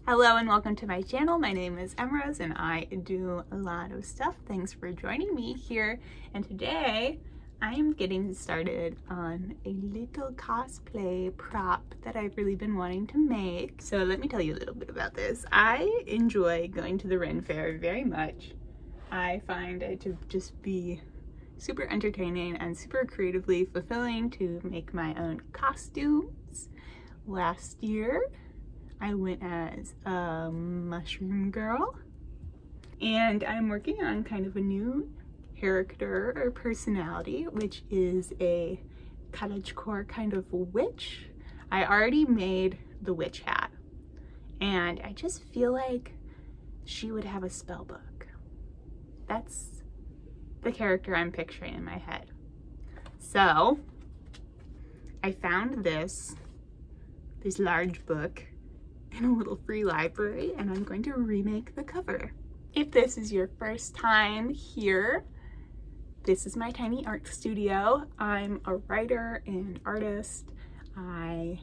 Hello and welcome to my channel. My name is Emrose and I do a lot of stuff. Thanks for joining me here. And today I am getting started on a little cosplay prop that I've really been wanting to make. So let me tell you a little bit about this. I enjoy going to the Ren Fair very much. I find it to just be super entertaining and super creatively fulfilling to make my own costumes. Last year I went as a mushroom girl, and I'm working on kind of a new character or personality, which is a cottagecore kind of witch. I already made the witch hat, and I just feel like she would have a spell book. That's the character I'm picturing in my head. So I found this large book in a little free library, and I'm going to remake the cover. If this is your first time here, this is my tiny art studio. I'm a writer and artist. I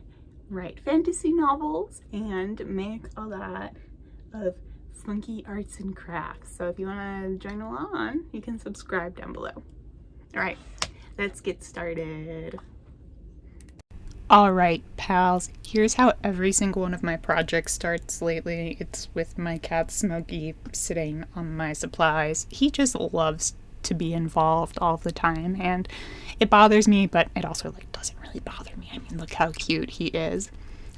write fantasy novels and make a lot of funky arts and crafts. So if you want to join along, you can subscribe down below. All right, let's get started. Alright pals, here's how every single one of my projects starts lately. It's with my cat Smokey sitting on my supplies. He just loves to be involved all the time, and it bothers me, but it also doesn't really bother me. I mean, look how cute he is.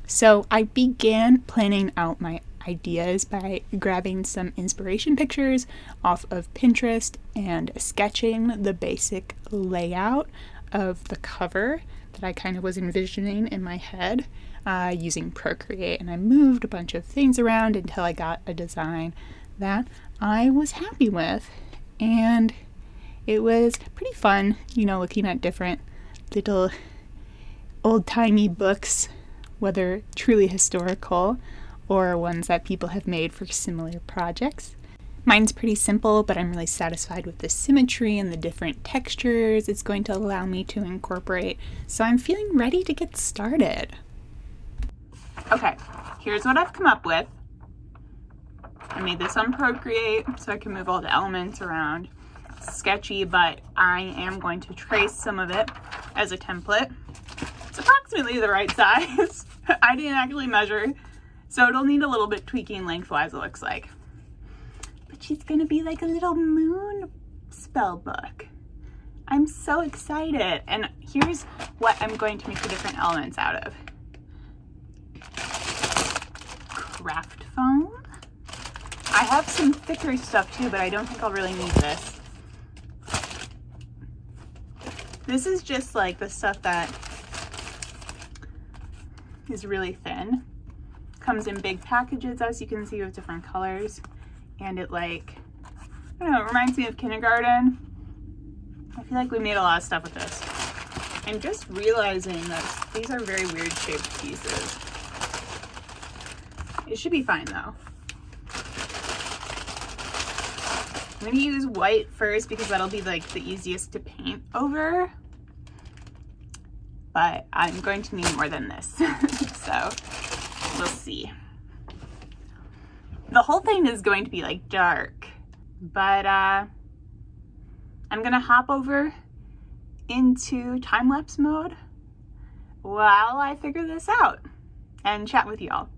So I began planning out my ideas by grabbing some inspiration pictures off of Pinterest and sketching the basic layout of the cover that I kind of was envisioning in my head using Procreate, and I moved a bunch of things around until I got a design that I was happy with. And it was pretty fun, you know, looking at different little old-timey books, whether truly historical or ones that people have made for similar projects. Mine's pretty simple, but I'm really satisfied with the symmetry and the different textures it's going to allow me to incorporate, so I'm feeling ready to get started. Okay, here's what I've come up with. I made this on Procreate so I can move all the elements around. It's sketchy, but I am going to trace some of it as a template. It's approximately the right size. I didn't actually measure, so it'll need a little bit tweaking lengthwise, it looks like. She's gonna be like a little moon spell book. I'm so excited. And here's what I'm going to make the different elements out of. Craft foam. I have some thicker stuff too, but I don't think I'll really need this. This is just like the stuff that is really thin. Comes in big packages, as you can see, with different colors. And it I don't know, it reminds me of kindergarten. I feel like we made a lot of stuff with this. I'm just realizing that these are very weird shaped pieces. It should be fine though. I'm gonna use white first because that'll be like the easiest to paint over. But I'm going to need more than this. So we'll see. The whole thing is going to be like dark, but I'm gonna hop over into time-lapse mode while I figure this out and chat with y'all.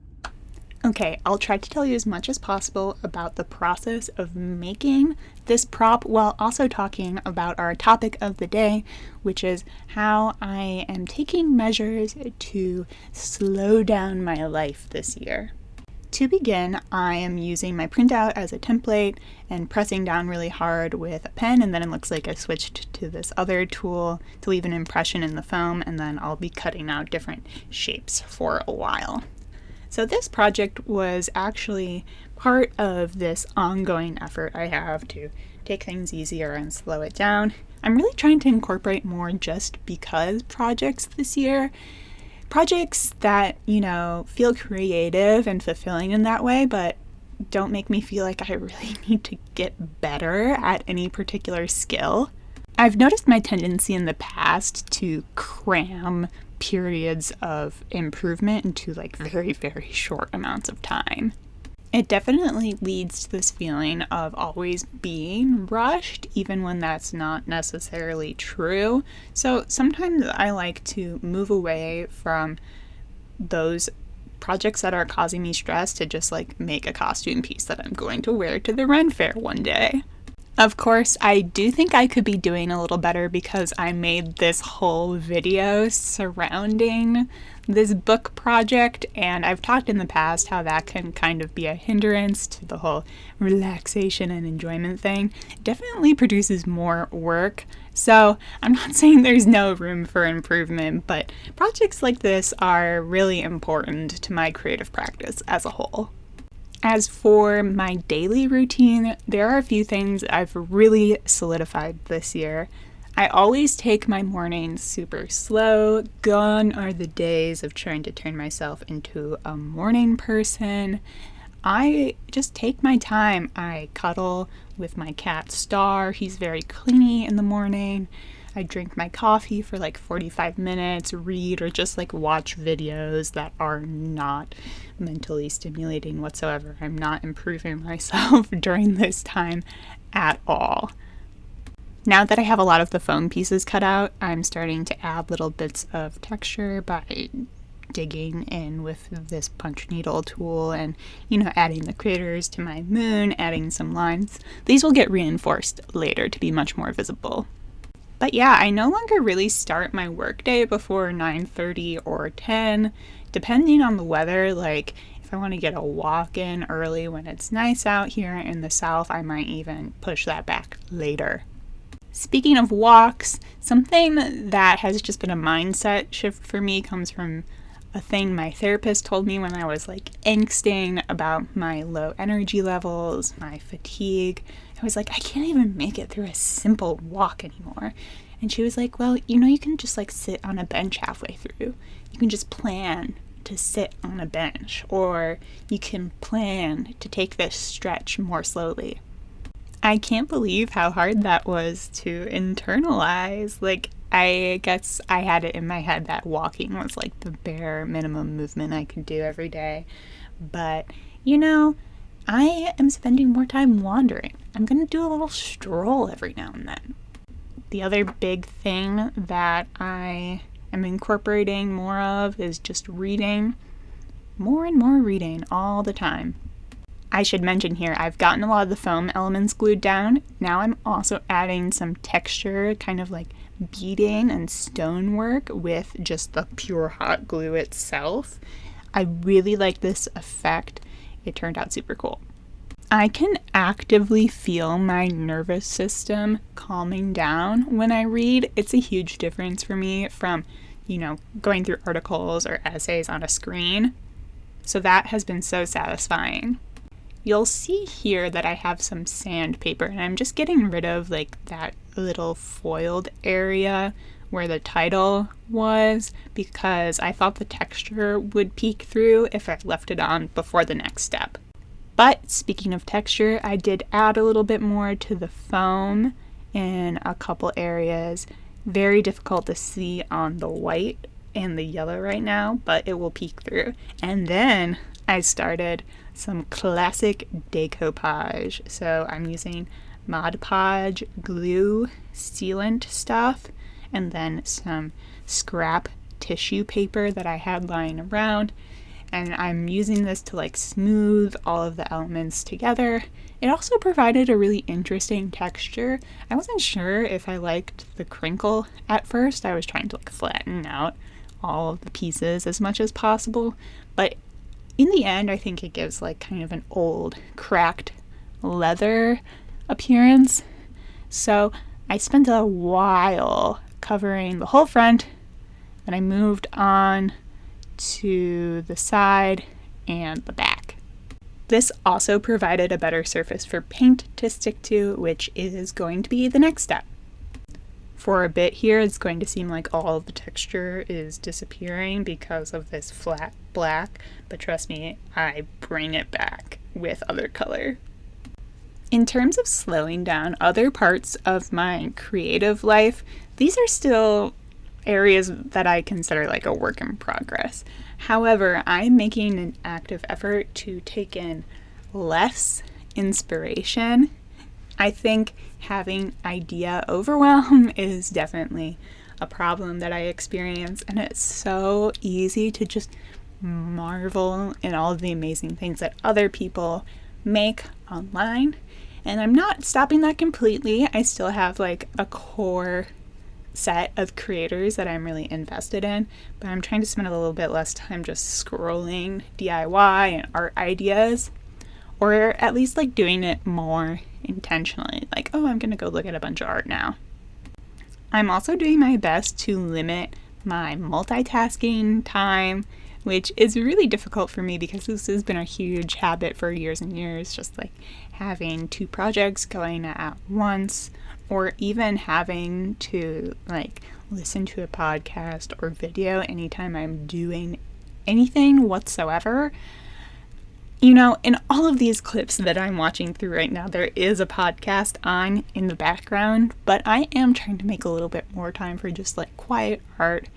Okay, I'll try to tell you as much as possible about the process of making this prop while also talking about our topic of the day, which is how I am taking measures to slow down my life this year. To begin, I am using my printout as a template and pressing down really hard with a pen, and then it looks like I switched to this other tool to leave an impression in the foam, and then I'll be cutting out different shapes for a while. So this project was actually part of this ongoing effort I have to take things easier and slow it down. I'm really trying to incorporate more just because projects this year. Projects that, you know, feel creative and fulfilling in that way, but don't make me feel like I really need to get better at any particular skill. I've noticed my tendency in the past to cram periods of improvement into like very, very short amounts of time. It definitely leads to this feeling of always being rushed, even when that's not necessarily true. So sometimes I like to move away from those projects that are causing me stress to just like make a costume piece that I'm going to wear to the Ren Fair one day. Of course, I do think I could be doing a little better because I made this whole video surrounding this book project, and I've talked in the past how that can kind of be a hindrance to the whole relaxation and enjoyment thing. It definitely produces more work, so I'm not saying there's no room for improvement, but projects like this are really important to my creative practice as a whole. As for my daily routine, there are a few things I've really solidified this year. I always take my mornings super slow. Gone are the days of trying to turn myself into a morning person. I just take my time. I cuddle with my cat Star. He's very clingy in the morning. I drink my coffee for like 45 minutes, read, or just like watch videos that are not mentally stimulating whatsoever. I'm not improving myself during this time at all. Now that I have a lot of the foam pieces cut out, I'm starting to add little bits of texture by digging in with this punch needle tool and, adding the critters to my moon, adding some lines. These will get reinforced later to be much more visible. But yeah, I no longer really start my workday before 9:30 or 10, depending on the weather. Like, if I want to get a walk in early when it's nice out here in the south, I might even push that back later. Speaking of walks, something that has just been a mindset shift for me comes from a thing my therapist told me when I was like angsting about my low energy levels, my fatigue. I was like, I can't even make it through a simple walk anymore. And she was like, well, you can just like sit on a bench halfway through. You can just plan to sit on a bench, or you can plan to take this stretch more slowly. I can't believe how hard that was to internalize. Like, I guess I had it in my head that walking was like the bare minimum movement I could do every day. But, I am spending more time wandering. I'm going to do a little stroll every now and then. The other big thing that I am incorporating more of is just reading. More and more reading all the time. I should mention here, I've gotten a lot of the foam elements glued down. Now I'm also adding some texture, kind of like beading and stonework with just the pure hot glue itself. I really like this effect. It turned out super cool. I can actively feel my nervous system calming down when I read. It's a huge difference for me from, going through articles or essays on a screen. So that has been so satisfying. You'll see here that I have some sandpaper, and I'm just getting rid of like that little foiled area where the title was, because I thought the texture would peek through if I left it on before the next step. But speaking of texture, I did add a little bit more to the foam in a couple areas. Very difficult to see on the white and the yellow right now, but it will peek through. And then I started some classic decoupage. So I'm using Mod Podge glue sealant stuff, and then some scrap tissue paper that I had lying around. And I'm using this to like smooth all of the elements together. It also provided a really interesting texture. I wasn't sure if I liked the crinkle at first. I was trying to like flatten out all of the pieces as much as possible, but in the end, I think it gives like kind of an old, cracked leather appearance. So I spent a while covering the whole front, then I moved on to the side and the back. This also provided a better surface for paint to stick to, which is going to be the next step. For a bit here, it's going to seem like all of the texture is disappearing because of this flat black, but trust me, I bring it back with other color. In terms of slowing down other parts of my creative life, these are still areas that I consider like a work in progress. However, I'm making an active effort to take in less inspiration. I think having idea overwhelm is definitely a problem that I experience, and it's so easy to just marvel in all of the amazing things that other people make online. And I'm not stopping that completely. I still have like a core set of creators that I'm really invested in, but I'm trying to spend a little bit less time just scrolling DIY and art ideas, or at least like doing it more intentionally. Like, oh, I'm gonna go look at a bunch of art now. I'm also doing my best to limit my multitasking time, which is really difficult for me because this has been a huge habit for years and years, just like having 2 projects going at once, or even having to like listen to a podcast or video anytime I'm doing anything whatsoever. You know, in all of these clips that I'm watching through right now, there is a podcast on in the background, but I am trying to make a little bit more time for just like quiet art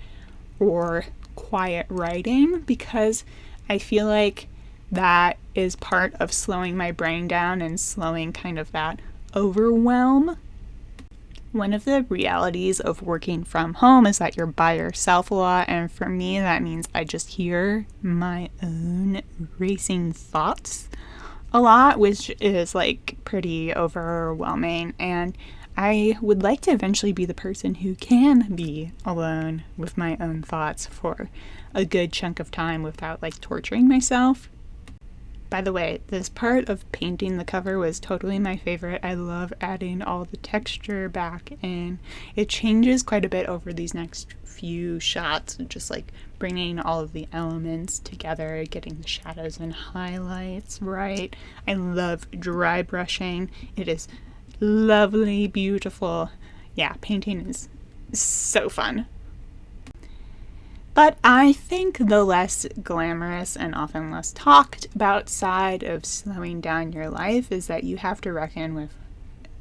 or quiet writing, because I feel like that is part of slowing my brain down and slowing kind of that overwhelm. One of the realities of working from home is that you're by yourself a lot, and for me that means I just hear my own racing thoughts a lot, which is like pretty overwhelming, and I would like to eventually be the person who can be alone with my own thoughts for a good chunk of time without like torturing myself. By the way, this part of painting the cover was totally my favorite. I love adding all the texture back in. It changes quite a bit over these next few shots, just like bringing all of the elements together, getting the shadows and highlights right. I love dry brushing. It is lovely, beautiful. Yeah, painting is so fun. But I think the less glamorous and often less talked about side of slowing down your life is that you have to reckon with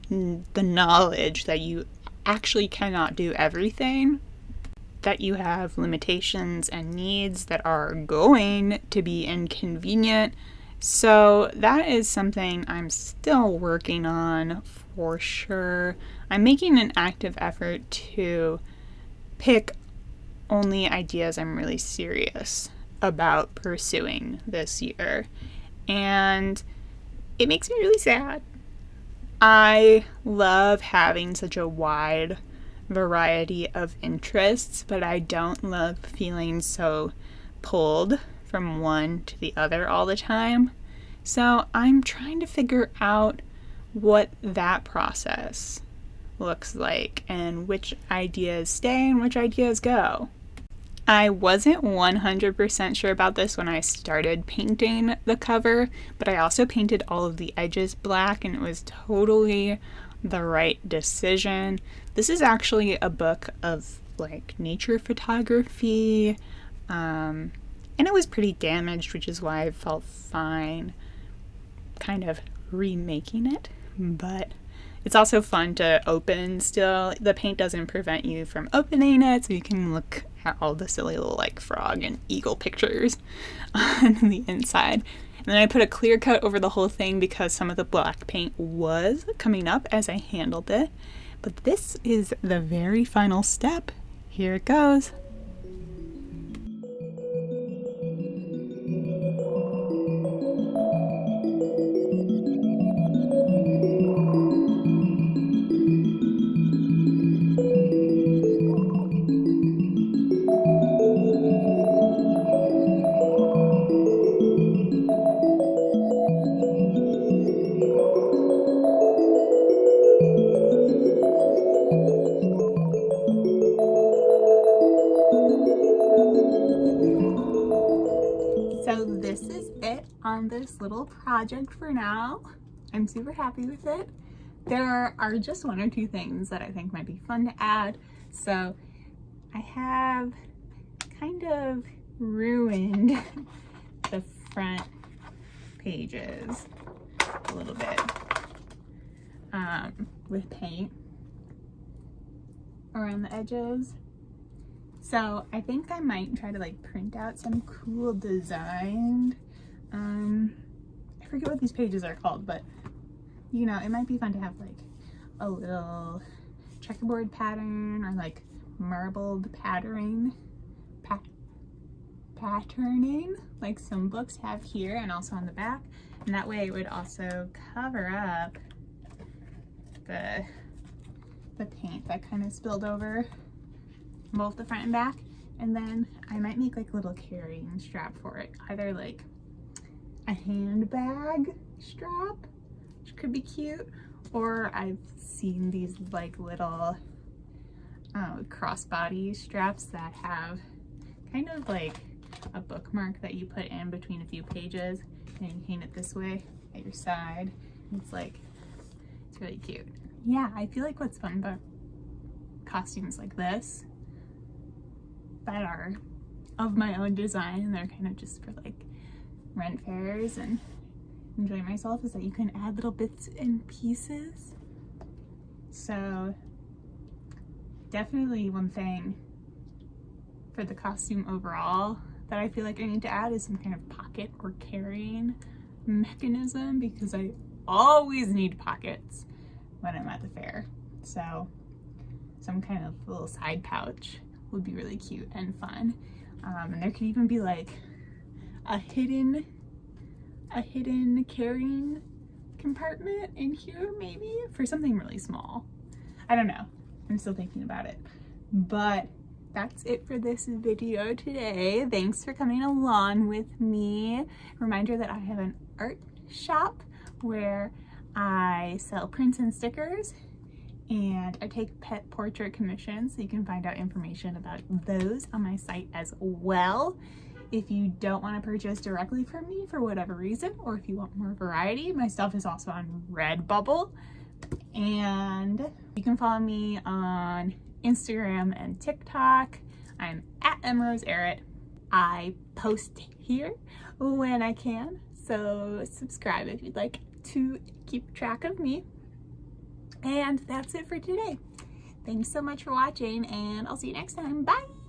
the knowledge that you actually cannot do everything, that you have limitations and needs that are going to be inconvenient. So that is something I'm still working on for sure. I'm making an active effort to pick only ideas I'm really serious about pursuing this year, and it makes me really sad. I love having such a wide variety of interests, but I don't love feeling so pulled from one to the other all the time. So I'm trying to figure out what that process looks like and which ideas stay and which ideas go. I wasn't 100% sure about this when I started painting the cover, but I also painted all of the edges black, and it was totally the right decision. This is actually a book of like nature photography, and it was pretty damaged, which is why I felt fine kind of remaking it, but it's also fun to open still. The paint doesn't prevent you from opening it, so you can look at all the silly little like frog and eagle pictures on the inside. And then I put a clear coat over the whole thing because some of the black paint was coming up as I handled it. But this is the very final step. Here it goes. So this is it on this little project for now. I'm super happy with it. There are just 1 or 2 things that I think might be fun to add. So I have kind of ruined the front pages a little bit with paint around the edges. So I think I might try to like print out some cool design. I forget what these pages are called, but you know, it might be fun to have like a little checkerboard pattern or like marbled patterning like some books have here and also on the back, and that way it would also cover up the paint that kind of spilled over both the front and back. And then I might make like a little carrying strap for it, either like a handbag strap, which could be cute, or I've seen these like little crossbody straps that have kind of like a bookmark that you put in between a few pages, and you hang it this way at your side. It's like, it's really cute. Yeah, I feel like what's fun about costumes like this that are of my own design and they're kind of just for like rent fairs and enjoy myself is that you can add little bits and pieces. So definitely one thing for the costume overall that I feel like I need to add is some kind of pocket or carrying mechanism, because I always need pockets when I'm at the fair. So some kind of little side pouch would be really cute and fun. And there could even be like a hidden carrying compartment in here, maybe for something really small. I don't know, I'm still thinking about it. But that's it for this video today. Thanks for coming along with me. Reminder that I have an art shop where I sell prints and stickers, and I take pet portrait commissions, so you can find out information about those on my site as well. If you don't want to purchase directly from me for whatever reason, or if you want more variety, my stuff is also on Redbubble. And you can follow me on Instagram and TikTok. I'm at mrosearrett. I post here when I can, so subscribe if you'd like to keep track of me. And that's it for today. Thanks so much for watching, and I'll see you next time. Bye!